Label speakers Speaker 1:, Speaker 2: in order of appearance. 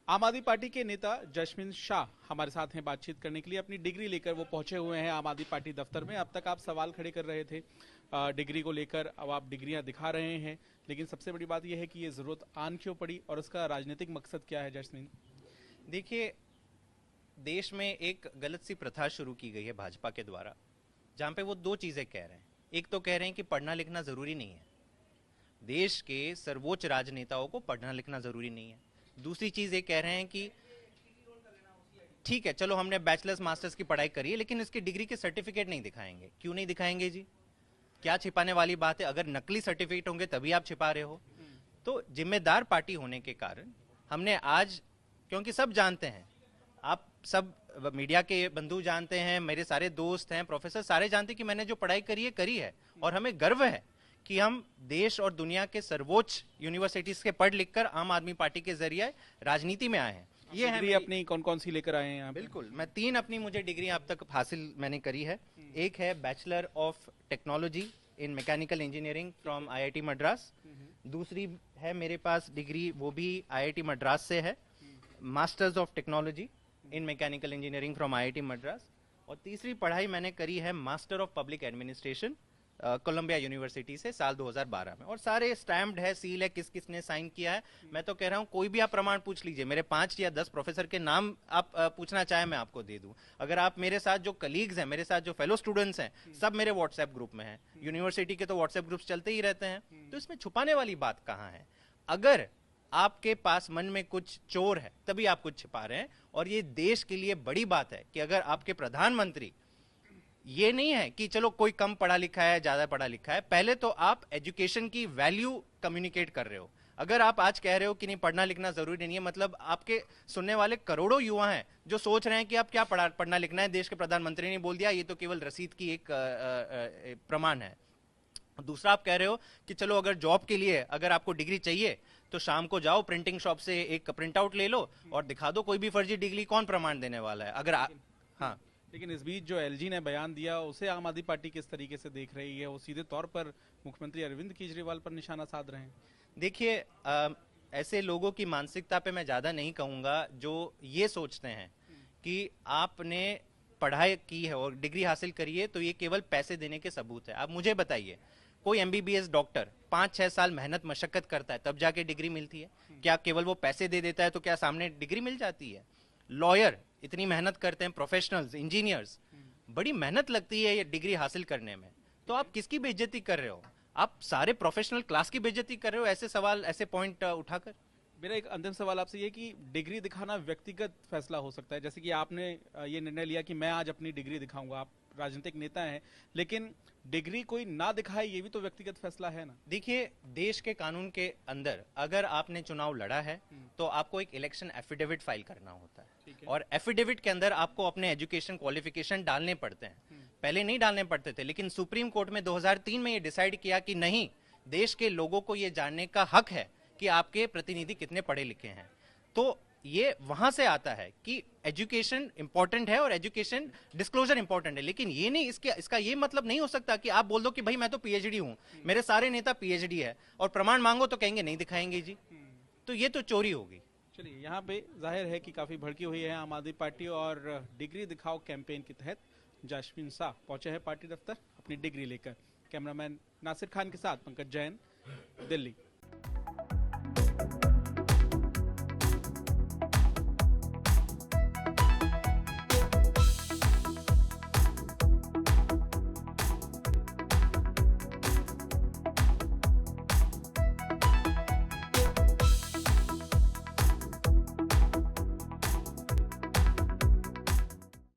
Speaker 1: आम आदमी पार्टी के नेता जसमीन शाह हमारे साथ हैं बातचीत करने के लिए। अपनी डिग्री लेकर वो पहुंचे हुए हैं आम आदमी पार्टी दफ्तर में। अब तक आप सवाल खड़े कर रहे थे डिग्री को लेकर, अब आप डिग्रियां दिखा रहे हैं, लेकिन सबसे बड़ी बात यह है कि ये जरूरत आन क्यों पड़ी और उसका राजनीतिक मकसद क्या है जसमीन?
Speaker 2: देखिए, देश में एक गलत सी प्रथा शुरू की गई है भाजपा के द्वारा, जहां पे वो दो चीजें कह रहे हैं। एक तो कह रहे हैं कि पढ़ना लिखना जरूरी नहीं है, देश के सर्वोच्च राजनेताओं को पढ़ना लिखना जरूरी नहीं है। दूसरी चीज ये कह रहे हैं कि ठीक है, चलो हमने बैचलर्स मास्टर्स की पढ़ाई करी है, लेकिन इसकी डिग्री के सर्टिफिकेट नहीं दिखाएंगे। क्यों नहीं दिखाएंगे जी? क्या छिपाने वाली बात है? अगर नकली सर्टिफिकेट होंगे तभी आप छिपा रहे हो। तो जिम्मेदार पार्टी होने के कारण हमने आज, क्योंकि सब जानते हैं, आप सब मीडिया के बंधु जानते हैं, मेरे सारे दोस्त हैं, प्रोफेसर सारे जानते हैं कि मैंने जो पढ़ाई करी है और हमें गर्व है कि हम देश और दुनिया के सर्वोच्च यूनिवर्सिटीज के पढ़ लिखकर आम आदमी पार्टी के जरिए राजनीति में आए हैं।
Speaker 1: ये डिग्री अपनी कौन कौन सी लेकर आए हैं यहाँ?
Speaker 2: बिल्कुल, मैं 3 अपनी मुझे डिग्री अब तक हासिल मैंने करी है। एक है bachelor of technology in mechanical engineering from IIT Madras. दूसरी है मेरे पास डिग्री, वो भी आईआईटी मद्रास से है, masters of technology in mechanical engineering from IIT Madras. और तीसरी पढ़ाई मैंने करी है master of public administration Columbia university से साल 2012 में। और सारे स्टैम्प्ड है, सील है, किस किसने साइन किया है। मैं तो कह रहा हूं कोई भी आप प्रमाण पूछ लीजिए, मेरे 5 या 10 प्रोफेसर के नाम आप पूछना चाहे मैं आपको दे दूं। अगर आप मेरे साथ जो कलीग्स हैं, मेरे साथ जो फेलो स्टूडेंट्स हैं, सब मेरे व्हाट्सएप ग्रुप में हैं। यूनिवर्सिटी के तो व्हाट्सएप ग्रुप्स चलते ही रहते हैं, तो इसमें छुपाने वाली बात कहां है? अगर आपके पास मन में कुछ चोर है तभी आप कुछ छिपा रहे हैं। और ये देश के लिए बड़ी बात है कि अगर आपके प्रधानमंत्री, ये नहीं है कि चलो कोई कम पढ़ा लिखा है, ज्यादा पढ़ा लिखा है, पहले तो आप एजुकेशन की वैल्यू कम्युनिकेट कर रहे हो। अगर आप आज कह रहे हो कि नहीं पढ़ना लिखना जरूरी नहीं है, मतलब आपके सुनने वाले करोड़ों युवा हैं जो सोच रहे हैं कि आप क्या पढ़ना लिखना है, देश के प्रधानमंत्री ने बोल दिया, ये तो केवल रसीद की एक प्रमाण है। दूसरा, आप कह रहे हो कि चलो अगर जॉब के लिए अगर आपको डिग्री चाहिए तो शाम को जाओ प्रिंटिंग शॉप से एक प्रिंट आउट ले लो और दिखा दो। कोई भी फर्जी डिग्री कौन प्रमाण देने वाला है? अगर हाँ,
Speaker 1: लेकिन इस बीच जो एलजी ने बयान दिया उसे आम आदमी पार्टी किस तरीके से देख रही है? वो सीधे तौर पर मुख्यमंत्री अरविंद केजरीवाल पर निशाना साध रहे हैं।
Speaker 2: देखिए, ऐसे लोगों की मानसिकता पे मैं ज्यादा नहीं कहूंगा जो ये सोचते हैं कि आपने पढ़ाई की है और डिग्री हासिल करी है तो ये केवल पैसे देने के सबूत है। आप मुझे बताइए, कोई एमबीबीएस डॉक्टर 5-6 साल मेहनत मशक्कत करता है तब जाके डिग्री मिलती है? क्या केवल वो पैसे दे देता है तो क्या सामने डिग्री मिल जाती है? लॉयर इतनी मेहनत करते हैं, प्रोफेशनल्स, इंजीनियर्स, बड़ी मेहनत लगती है ये डिग्री हासिल करने में। तो आप किसकी बेइज्जती कर रहे हो? आप सारे प्रोफेशनल क्लास की बेइज्जती कर रहे हो ऐसे सवाल, ऐसे पॉइंट उठाकर।
Speaker 1: मेरा एक अंतिम सवाल आपसे ये कि डिग्री दिखाना व्यक्तिगत फैसला हो सकता है, जैसे कि आपने ये निर्णय लिया कि मैं आज अपनी डिग्री दिखाऊंगा, आप राजनीतिक नेता हैं, लेकिन डिग्री कोई ना दिखाए ये भी तो व्यक्तिगत फैसला है ना?
Speaker 2: देखिए, देश के कानून के अंदर अगर आपने चुनाव लड़ा है तो आपको एक इलेक्शन एफिडेविट फाइल करना होता है, और एफिडेविट के अंदर आपको अपने एजुकेशन क्वालिफिकेशन डालने पड़ते हैं। पहले नहीं डालने पड़ते थे, लेकिन सुप्रीम कोर्ट में 2003 में ये डिसाइड किया कि नहीं, देश के लोगों को ये जानने का हक है कि आपके प्रतिनिधि कितने पढ़े लिखे हैं। तो ये वहां से आता है कि एजुकेशन इंपॉर्टेंट है और एजुकेशन डिस्क्लोजर इंपॉर्टेंट है, लेकिन ये नहीं, इसका ये मतलब नहीं हो सकता कि आप बोल दो कि भाई मैं तो पीएचडी हूं, मेरे सारे नेता पीएचडी है, और प्रमाण मांगो तो कहेंगे नहीं दिखाएंगे जी। तो ये तो चोरी होगी।
Speaker 1: चलिए, यहाँ पे जाहिर है कि काफी भड़की हुई है आम आदमी पार्टी, और डिग्री दिखाओ कैंपेन के तहत जसमीन शाह पहुंचे हैं पार्टी दफ्तर अपनी डिग्री लेकर। कैमरामैन नासिर खान के साथ पंकज जैन, दिल्ली।